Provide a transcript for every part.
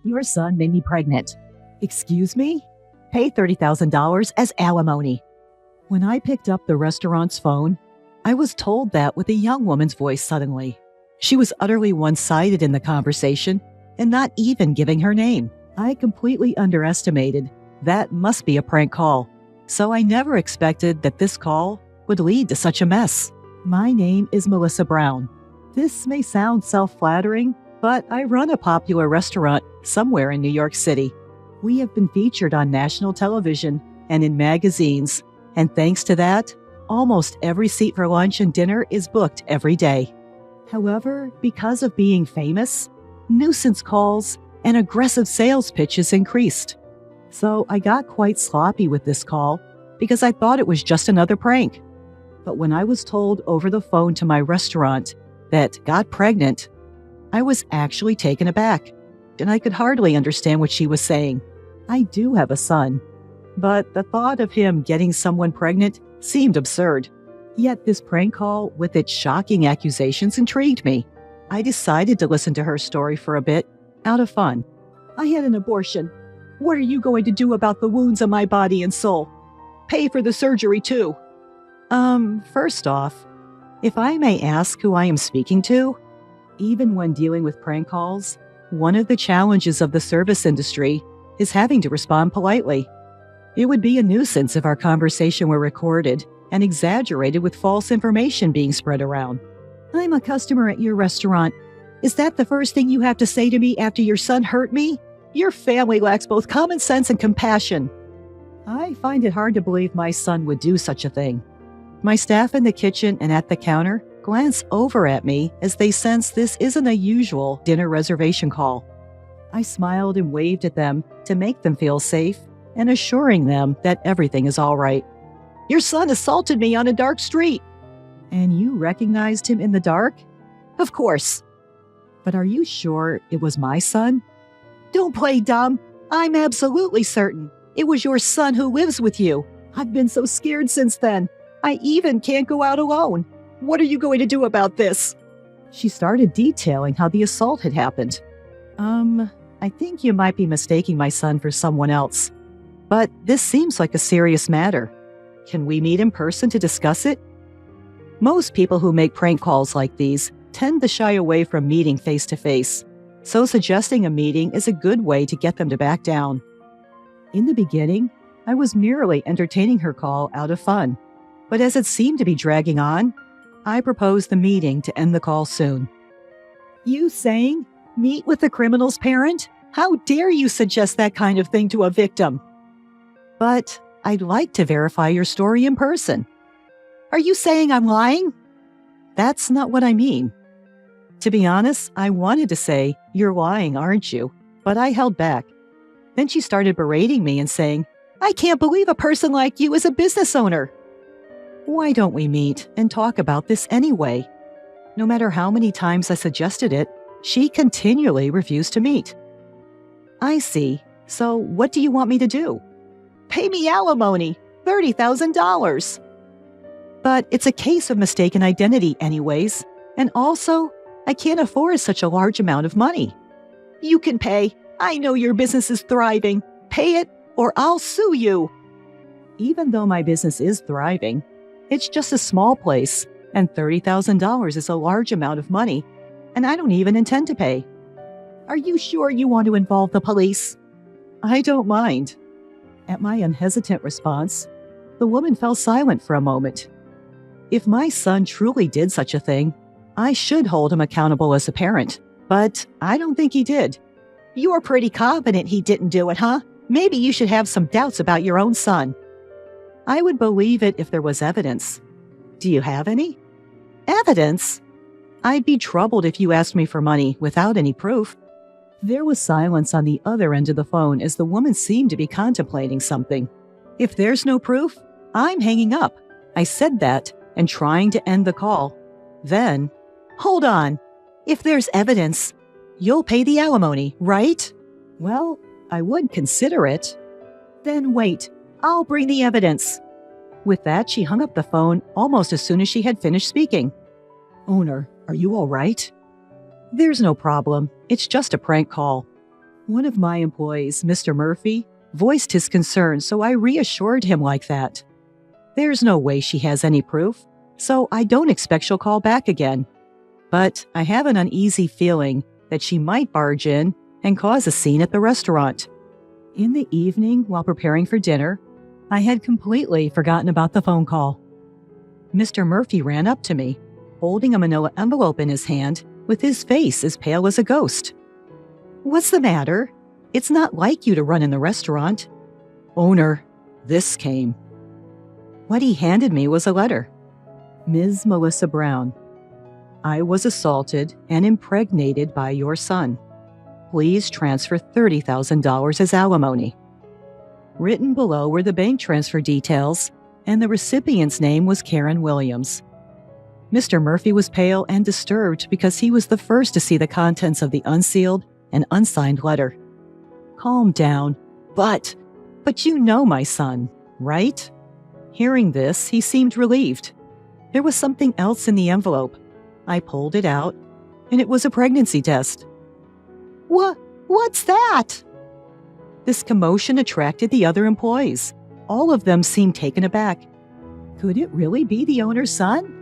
Your son made me pregnant. Excuse me? Pay $30,000 as alimony. When I picked up the restaurant's phone, I was told that with a young woman's voice suddenly. She was utterly one-sided in the conversation and not even giving her name. I completely underestimated. That must be a prank call. So I never expected that this call would lead to such a mess. My name is Melissa Brown. This may sound self-flattering, but I run a popular restaurant somewhere in New York City. We have been featured on national television and in magazines, and thanks to that, almost every seat for lunch and dinner is booked every day. However, because of being famous, nuisance calls and aggressive sales pitches increased. So I got quite sloppy with this call because I thought it was just another prank. But when I was told over the phone to my restaurant that got pregnant, I was actually taken aback, and I could hardly understand what she was saying. I do have a son, but the thought of him getting someone pregnant seemed absurd. Yet this prank call with its shocking accusations intrigued me. I decided to listen to her story for a bit, out of fun. I had an abortion. What are you going to do about the wounds on my body and soul? Pay for the surgery too. First off, if I may ask who I am speaking to, even when dealing with prank calls, one of the challenges of the service industry is having to respond politely. It would be a nuisance if our conversation were recorded and exaggerated with false information being spread around. I'm a customer at your restaurant. Is that the first thing you have to say to me after your son hurt me? Your family lacks both common sense and compassion. I find it hard to believe my son would do such a thing. My staff in the kitchen and at the counter glance over at me as they sense this isn't a usual dinner reservation call. I smiled and waved at them to make them feel safe and assuring them that everything is all right. Your son assaulted me on a dark street. And you recognized him in the dark? Of course. But are you sure it was my son? Don't play dumb. I'm absolutely certain. It was your son who lives with you. I've been so scared since then. I even can't go out alone. What are you going to do about this? She started detailing how the assault had happened. I think you might be mistaking my son for someone else. But this seems like a serious matter. Can we meet in person to discuss it? Most people who make prank calls like these tend to shy away from meeting face-to-face, so suggesting a meeting is a good way to get them to back down. In the beginning, I was merely entertaining her call out of fun, but as it seemed to be dragging on, I proposed the meeting to end the call soon. You saying, meet with the criminal's parent? How dare you suggest that kind of thing to a victim? But I'd like to verify your story in person. Are you saying I'm lying? That's not what I mean. To be honest, I wanted to say, you're lying, aren't you? But I held back. Then she started berating me and saying, I can't believe a person like you is a business owner. Why don't we meet and talk about this anyway? No matter how many times I suggested it, she continually refused to meet. I see. So what do you want me to do? Pay me alimony, $30,000. But it's a case of mistaken identity anyways. And also, I can't afford such a large amount of money. You can pay. I know your business is thriving. Pay it or I'll sue you. Even though my business is thriving, it's just a small place, and $30,000 is a large amount of money, and I don't even intend to pay. Are you sure you want to involve the police? I don't mind. At my unhesitant response, the woman fell silent for a moment. If my son truly did such a thing, I should hold him accountable as a parent, but I don't think he did. You're pretty confident he didn't do it, huh? Maybe you should have some doubts about your own son. I would believe it if there was evidence. Do you have any? Evidence? I'd be troubled if you asked me for money without any proof. There was silence on the other end of the phone as the woman seemed to be contemplating something. If there's no proof, I'm hanging up. I said that and trying to end the call. Then, hold on. If there's evidence, you'll pay the alimony, right? Well, I would consider it. Then wait, I'll bring the evidence. With that, she hung up the phone almost as soon as she had finished speaking. Owner, are you all right? There's no problem. It's just a prank call. One of my employees, Mr. Murphy, voiced his concern, so I reassured him like that. There's no way she has any proof, so I don't expect she'll call back again. But I have an uneasy feeling that she might barge in and cause a scene at the restaurant. In the evening, while preparing for dinner, I had completely forgotten about the phone call. Mr. Murphy ran up to me, holding a manila envelope in his hand, with his face as pale as a ghost. "What's the matter? It's not like you to run in the restaurant." "Owner, this came." What he handed me was a letter. "Ms. Melissa Brown, I was assaulted and impregnated by your son. Please transfer $30,000 as alimony." Written below were the bank transfer details, and the recipient's name was Karen Williams. Mr. Murphy was pale and disturbed because he was the first to see the contents of the unsealed and unsigned letter. "Calm down. But you know my son, right?" Hearing this, he seemed relieved. There was something else in the envelope. I pulled it out, and it was a pregnancy test. What's that?" This commotion attracted the other employees. All of them seemed taken aback. Could it really be the owner's son?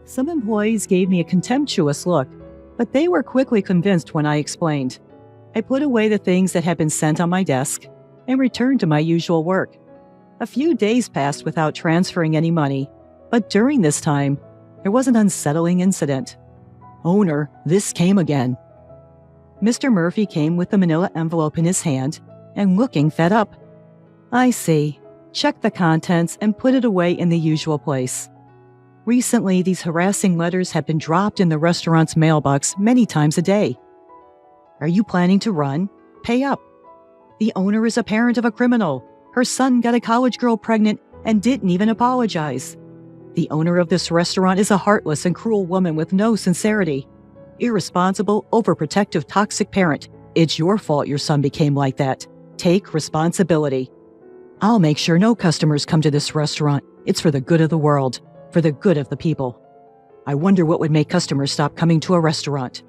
Some employees gave me a contemptuous look, but they were quickly convinced when I explained. I put away the things that had been sent on my desk and returned to my usual work. A few days passed without transferring any money, but during this time, there was an unsettling incident. "Owner, this came again." Mr. Murphy came with the manila envelope in his hand and looking fed up. "I see. Check the contents and put it away in the usual place. Recently, these harassing letters have been dropped in the restaurant's mailbox many times a day. Are you planning to run? Pay up. The owner is a parent of a criminal. Her son got a college girl pregnant and didn't even apologize. The owner of this restaurant is a heartless and cruel woman with no sincerity. Irresponsible, overprotective, toxic parent. It's your fault your son became like that. Take responsibility. I'll make sure no customers come to this restaurant. It's for the good of the world, for the good of the people. I wonder what would make customers stop coming to a restaurant.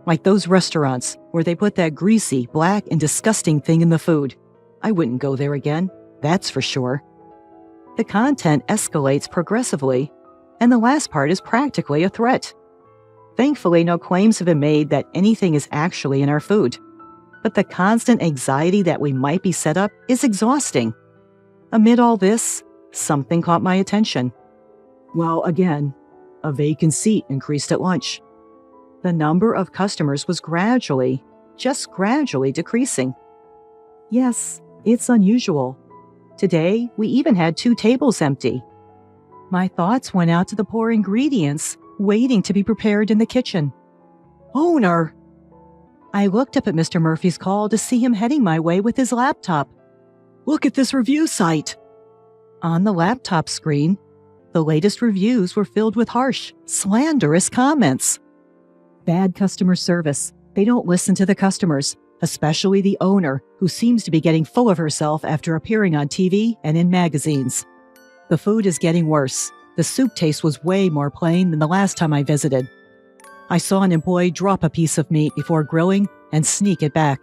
Like those restaurants where they put that greasy, black, and disgusting thing in the food. I wouldn't go there again, that's for sure." The content escalates progressively, and the last part is practically a threat. Thankfully, no claims have been made that anything is actually in our food. But the constant anxiety that we might be set up is exhausting. Amid all this, something caught my attention. Well, again, a vacant seat increased at lunch. The number of customers was just gradually decreasing. Yes, it's unusual. Today, we even had 2 tables empty. My thoughts went out to the poor ingredients waiting to be prepared in the kitchen. "Owner!" I looked up at Mr. Murphy's call to see him heading my way with his laptop. "Look at this review site." On the laptop screen, the latest reviews were filled with harsh, slanderous comments. Bad customer service. They don't listen to the customers, especially the owner, who seems to be getting full of herself after appearing on TV and in magazines. The food is getting worse. The soup taste was way more plain than the last time I visited. I saw an employee drop a piece of meat before grilling and sneak it back.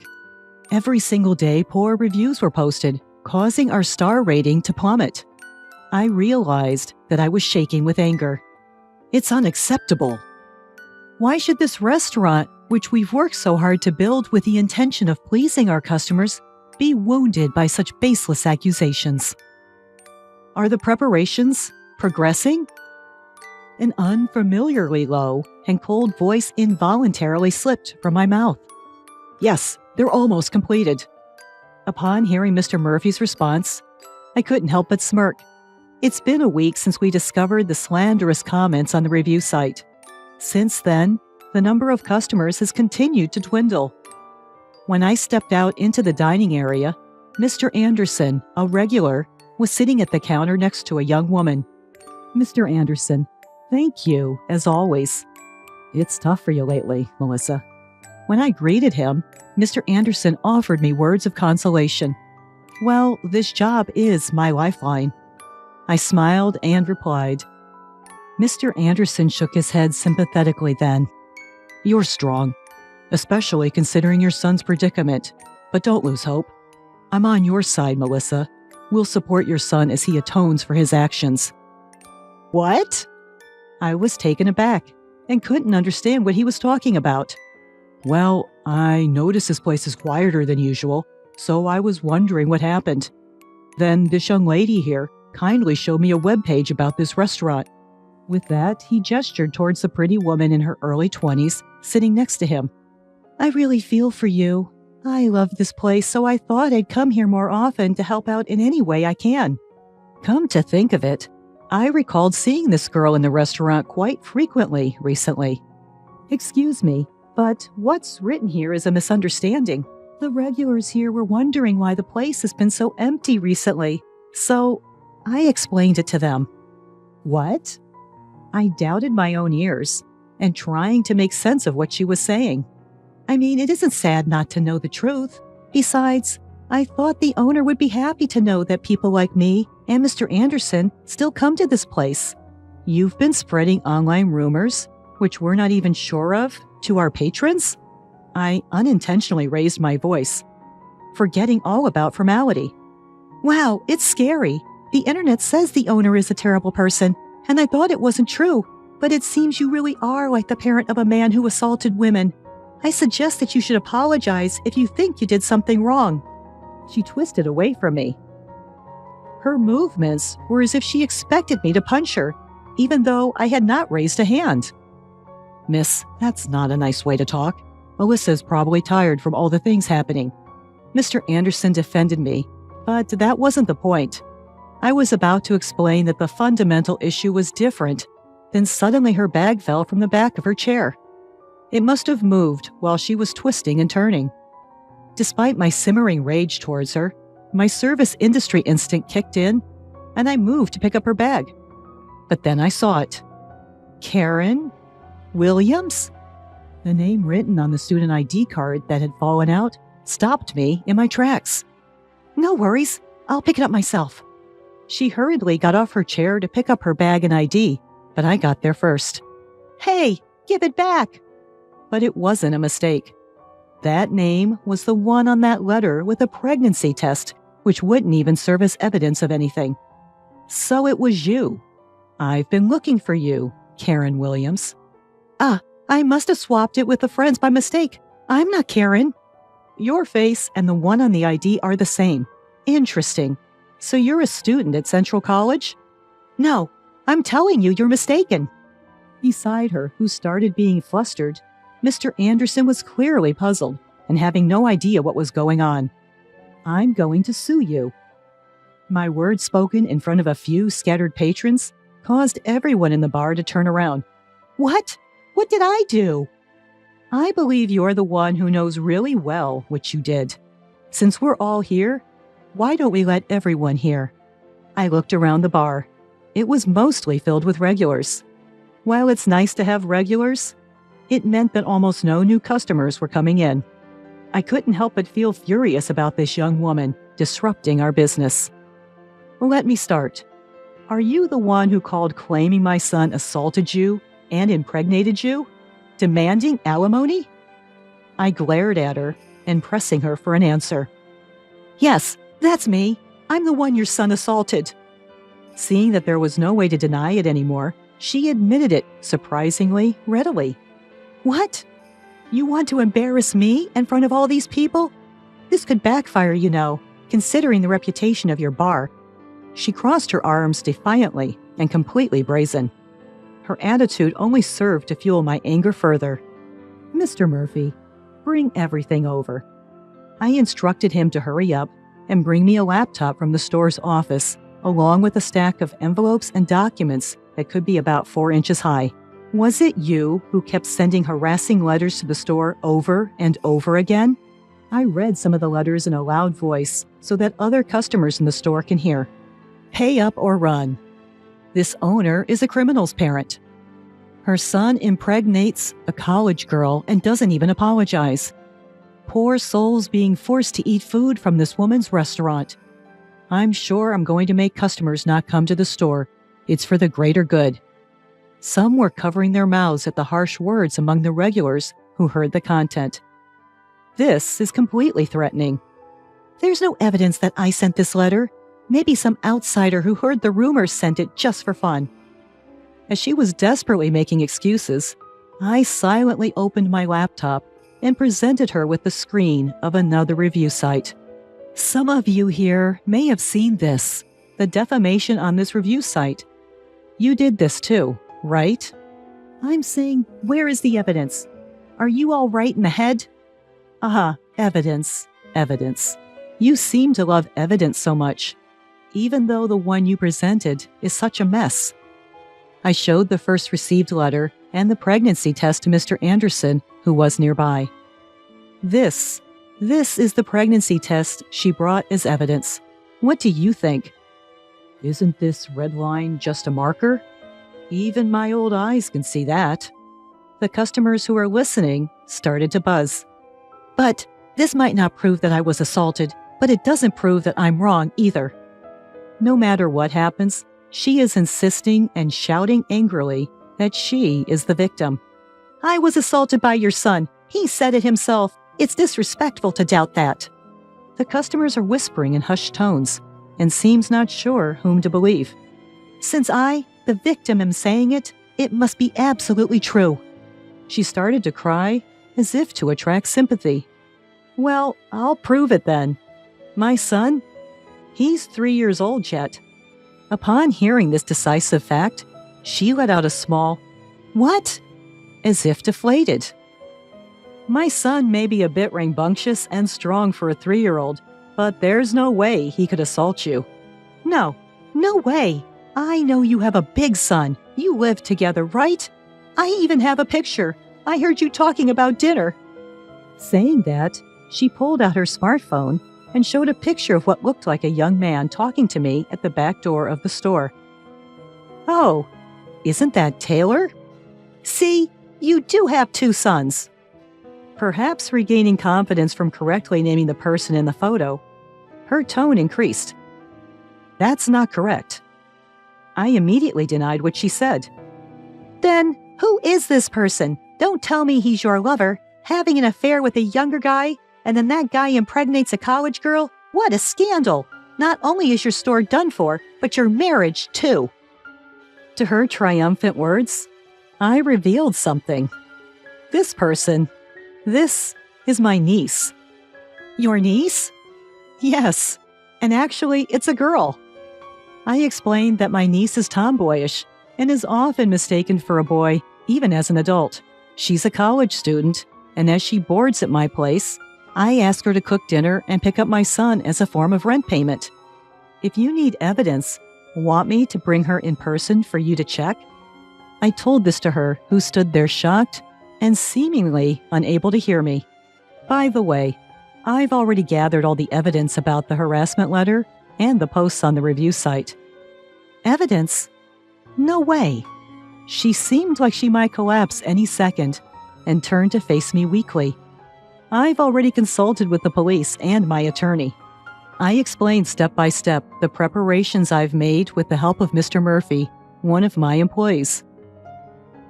Every single day, poor reviews were posted, causing our star rating to plummet. I realized that I was shaking with anger. It's unacceptable. Why should this restaurant, which we've worked so hard to build with the intention of pleasing our customers, be wounded by such baseless accusations? Are the preparations progressing? An unfamiliarly low and cold voice involuntarily slipped from my mouth. Yes, they're almost completed. Upon hearing Mr. Murphy's response, I couldn't help but smirk. It's been a week since we discovered the slanderous comments on the review site. Since then, the number of customers has continued to dwindle. When I stepped out into the dining area, Mr. Anderson, a regular, was sitting at the counter next to a young woman. "Mr. Anderson, thank you, as always." "It's tough for you lately, Melissa." When I greeted him, Mr. Anderson offered me words of consolation. Well, this job is my lifeline. I smiled and replied. Mr. Anderson shook his head sympathetically then. "You're strong. especially considering your son's predicament. But don't lose hope. I'm on your side, Melissa. We'll support your son as he atones for his actions." "What?" I was taken aback and couldn't understand what he was talking about. "Well, I noticed this place is quieter than usual, so I was wondering what happened. Then this young lady here kindly showed me a webpage about this restaurant." With that, he gestured towards the pretty woman in her early 20s sitting next to him. "I really feel for you. I love this place, so I thought I'd come here more often to help out in any way I can." Come to think of it, I recalled seeing this girl in the restaurant quite frequently recently. "Excuse me, but what's written here is a misunderstanding. The regulars here were wondering why the place has been so empty recently, so I explained it to them." "What?" I doubted my own ears and trying to make sense of what she was saying. "I mean, it isn't sad not to know the truth. Besides, I thought the owner would be happy to know that people like me and Mr. Anderson still come to this place. You've been spreading online rumors, which we're not even sure of, to our patrons?" I unintentionally raised my voice, forgetting all about formality. "Wow, it's scary. The internet says the owner is a terrible person, and I thought it wasn't true, but it seems you really are like the parent of a man who assaulted women. I suggest that you should apologize if you think you did something wrong." She twisted away from me. Her movements were as if she expected me to punch her, even though I had not raised a hand. "Miss, that's not a nice way to talk. Melissa's probably tired from all the things happening." Mr. Anderson defended me, but that wasn't the point. I was about to explain that the fundamental issue was different, then suddenly her bag fell from the back of her chair. It must have moved while she was twisting and turning. Despite my simmering rage towards her, my service industry instinct kicked in, and I moved to pick up her bag. But then I saw it. Karen Williams? The name written on the student ID card that had fallen out stopped me in my tracks. "No worries, I'll pick it up myself." She hurriedly got off her chair to pick up her bag and ID, but I got there first. "Hey, give it back!" But it wasn't a mistake. That name was the one on that letter with a pregnancy test, which wouldn't even serve as evidence of anything. "So it was you. I've been looking for you, Karen Williams." "Ah, I must have swapped it with the friends by mistake. I'm not Karen." "Your face and the one on the ID are the same. Interesting. So you're a student at Central College?" "No, I'm telling you, you're mistaken." Beside her, who started being flustered, Mr. Anderson was clearly puzzled and having no idea what was going on. "I'm going to sue you." My words spoken in front of a few scattered patrons caused everyone in the bar to turn around. "What? What did I do?" "I believe you're the one who knows really well what you did. Since we're all here, why don't we let everyone hear?" I looked around the bar. It was mostly filled with regulars. While it's nice to have regulars, it meant that almost no new customers were coming in. I couldn't help but feel furious about this young woman disrupting our business. "Let me start. Are you the one who called claiming my son assaulted you and impregnated you, demanding alimony?" I glared at her and pressing her for an answer. "Yes, that's me. I'm the one your son assaulted." Seeing that there was no way to deny it anymore, she admitted it, surprisingly readily. "What? You want to embarrass me in front of all these people? This could backfire, you know, considering the reputation of your bar." She crossed her arms defiantly and completely brazen. Her attitude only served to fuel my anger further. "Mr. Murphy, bring everything over." I instructed him to hurry up and bring me a laptop from the store's office, along with a stack of envelopes and documents that could be about 4 inches high. "Was it you who kept sending harassing letters to the store over and over again?" I read some of the letters in a loud voice so that other customers in the store can hear. "Pay up or run. This owner is a criminal's parent. Her son impregnates a college girl and doesn't even apologize. Poor souls being forced to eat food from this woman's restaurant. I'm sure I'm going to make customers not come to the store. It's for the greater good." Some were covering their mouths at the harsh words among the regulars who heard the content. This is completely threatening. There's no evidence that I sent this letter. Maybe some outsider who heard the rumors sent it just for fun. As she was desperately making excuses, I silently opened my laptop and presented her with the screen of another review site. Some of you here may have seen this, the defamation on this review site. You did this too, right? I'm saying, where is the evidence? Are you all right in the head? Evidence. You seem to love evidence so much, even though the one you presented is such a mess. I showed the first received letter and the pregnancy test to Mr. Anderson, who was nearby. This is the pregnancy test she brought as evidence. What do you think? Isn't this red line just a marker? Even my old eyes can see that. The customers who are listening started to buzz. But this might not prove that I was assaulted, but it doesn't prove that I'm wrong either. No matter what happens, she is insisting and shouting angrily that she is the victim. I was assaulted by your son. He said it himself. It's disrespectful to doubt that. The customers are whispering in hushed tones and seems not sure whom to believe. Since I, the victim, am saying it, it must be absolutely true. She started to cry as if to attract sympathy. Well, I'll prove it then. My son? He's 3 years old yet. Upon hearing this decisive fact, she let out a small, "What?" as if deflated. My son may be a bit rambunctious and strong for a 3-year-old, but there's no way he could assault you. No way. I know you have a big son. You live together, right? I even have a picture. I heard you talking about dinner. Saying that, she pulled out her smartphone and showed a picture of what looked like a young man talking to me at the back door of the store. Oh, isn't that Taylor? See, you do have 2 sons. Perhaps regaining confidence from correctly naming the person in the photo, her tone increased. That's not correct. I immediately denied what she said. Then, who is this person? Don't tell me he's your lover, having an affair with a younger guy, and then that guy impregnates a college girl? What a scandal! Not only is your store done for, but your marriage too. To her triumphant words, I revealed something. This person, this is my niece. Your niece? Yes, and actually it's a girl. I explained that my niece is tomboyish and is often mistaken for a boy, even as an adult. She's a college student, and as she boards at my place, I ask her to cook dinner and pick up my son as a form of rent payment. If you need evidence, want me to bring her in person for you to check? I told this to her, who stood there shocked and seemingly unable to hear me. By the way, I've already gathered all the evidence about the harassment letter and the posts on the review site. Evidence? No way. She seemed like she might collapse any second and turned to face me weakly. I've already consulted with the police and my attorney. I explained step by step the preparations I've made with the help of Mr. Murphy, one of my employees.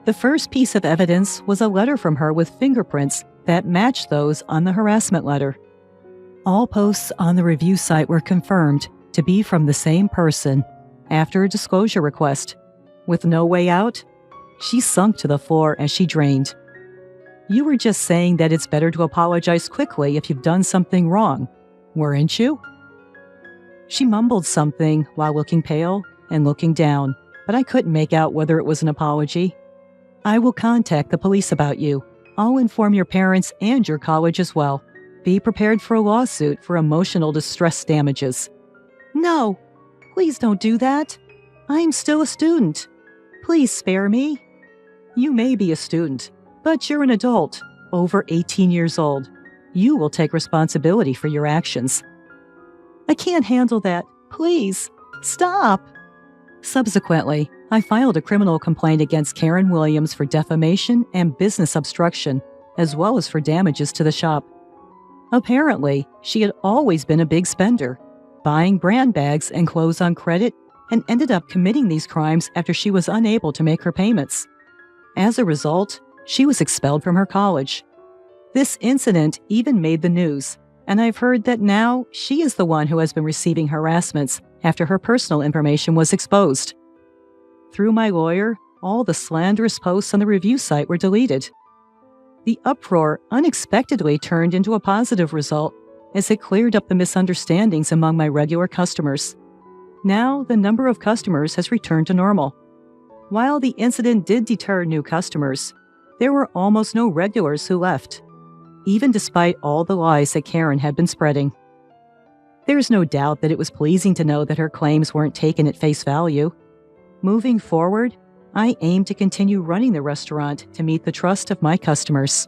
The first piece of evidence was a letter from her with fingerprints that matched those on the harassment letter. All posts on the review site were confirmed to be from the same person after a disclosure request. With no way out, she sunk to the floor as she drained. You were just saying that it's better to apologize quickly if you've done something wrong, weren't you? She mumbled something while looking pale and looking down, but I couldn't make out whether it was an apology. I will contact the police about you. I'll inform your parents and your college as well. Be prepared for a lawsuit for emotional distress damages. No, please don't do that. I'm still a student. Please spare me. You may be a student, but you're an adult, over 18 years old. You will take responsibility for your actions. I can't handle that. Please, stop. Subsequently, I filed a criminal complaint against Karen Williams for defamation and business obstruction, as well as for damages to the shop. Apparently, she had always been a big spender, buying brand bags and clothes on credit, and ended up committing these crimes after she was unable to make her payments. As a result, she was expelled from her college, This incident even made the news, and I've heard that now she is the one who has been receiving harassments after her personal information was exposed. Through my lawyer, all the slanderous posts on the review site were deleted. The uproar unexpectedly turned into a positive result as it cleared up the misunderstandings among my regular customers. Now, the number of customers has returned to normal. While the incident did deter new customers, there were almost no regulars who left, even despite all the lies that Karen had been spreading. There's no doubt that it was pleasing to know that her claims weren't taken at face value. Moving forward, I aim to continue running the restaurant to meet the trust of my customers.